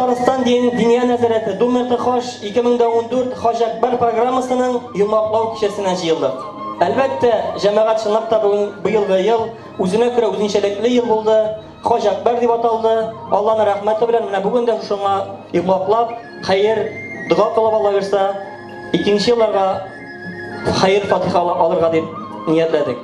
Татарстан Диния нәзарәте Думерты Хаш 2014 Хаж Акбар программасының йомаклау кичәсенә җыелдык. Әлбәттә, җәмәгать чынлап та быелгы ел үзенә күрә үзенчәлекле ел булды. Хаж Акбар дип аталды. Аллаһның рәхмәте белән менә бүген дә шуңа йомаклап, хәер, дуа кылып Алла бирсә, икенче елларга хәер фатиха алырга дип ниятләдек.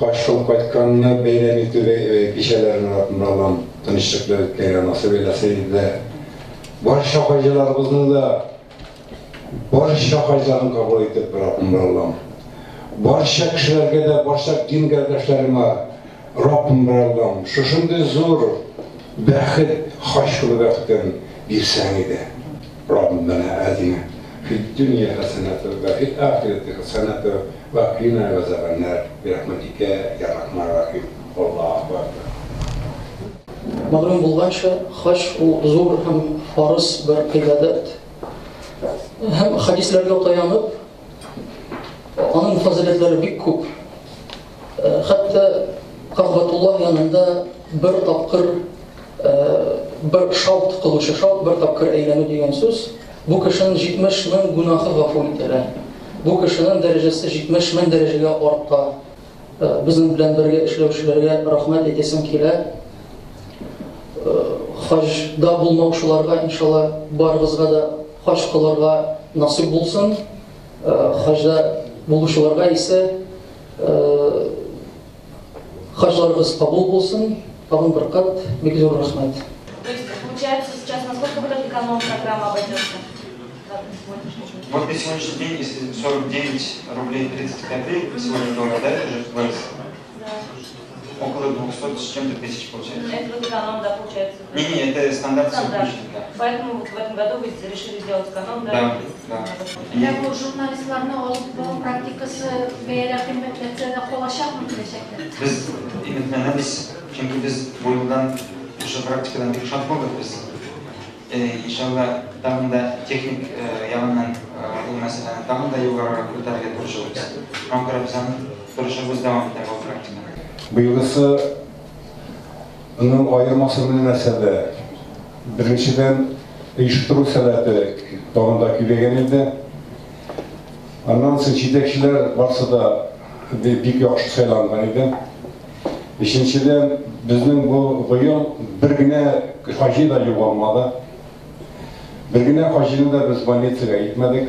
Hoşçakalın Kayıtkan'ına beylemi ve kişilerin arasından tanıştıkları ötleri nasip eylesin de barış şakacılarımızın da barış şakacılarını kabul edip Rabbim Allah'ım. Barış kişilerge de barış din kardeşlerime Rabbim Allah'ım. Şu şimdi zor bəxit, haşkılı bəxitten bir səni də Rabbim bana adına في الدنيا حسنة وفي الآخرة حسنة وقنا عذاب النار برحمتك يا رحمن الرحيم والله أكبر. Мәгълүм булганча, хаж ул зур һәм фарыз бер гыйбадат. Һәм хадисләргә таянып, аның фазилатлары бик күп. Хәтта Кабатуллаһ янында бер тапкыр бер шаут кылучы, шаут бер тапкыр әйләнү дигән сүз. Bu kişinin 70 min günahı gafur edilir. Bu kişinin derecesi 70 min dereceye artta. Bizim bilen birge işlevçilerine rahmet edesim kile. Hacda bulmavşularga inşallah barğızga da hac kılarga nasip bulsun. Hacda buluşularga ise haclarımız kabul bulsun. Tağın bir kat, bir güzel rahmet. Получается, сейчас насколько будет эконом-программа обойдется? Вот на сегодняшний день, если 49 рублей 30 копеек, сегодня доллар, да, это уже вырос? Да. Около 200 с чем-то тысяч получается. Это вот эконом, да, получается? Не, это стандарт. Да. Поэтому в этом году вы решили сделать эконом, да? Да. Ya bu jurnalistlarni olib bu praktikası beğeni kıymetlerine kolaşak mı gelecekler? Biz ümitleniriz. Çünkü biz bu yıldan şu praktikadan bir şart bulduk biz. İnşallah daha da teknik yanından bu meseleni daha da yukarı kotarga duruşumuz. Ankara bizden duruşumuz devam eder bu praktika. Bu yılısı onun ayırması bir mesele. Birinciden uyuşturucu sənəti dağında güləgən idi. Ondan sonra çiydəkçilər varsa da bir yaxşı saylanğan idi. İkinciden bizning bu yıl bir günə hacı da yuvanmadı. Bir günə hacının da biz Vanetsiyaya gitmedik.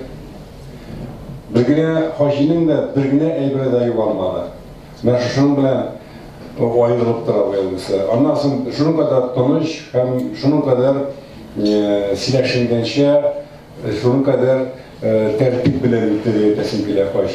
Bir günə hacının da bir günə Eybəyə də yuvanmadı. Ben şunun bilen ayrılıp durabilirse. Ondan sonra şunun kadar tanış, hem şunun kadar sileşingençe, şunun kadar tertip bilen ötürü edesim bile hoş.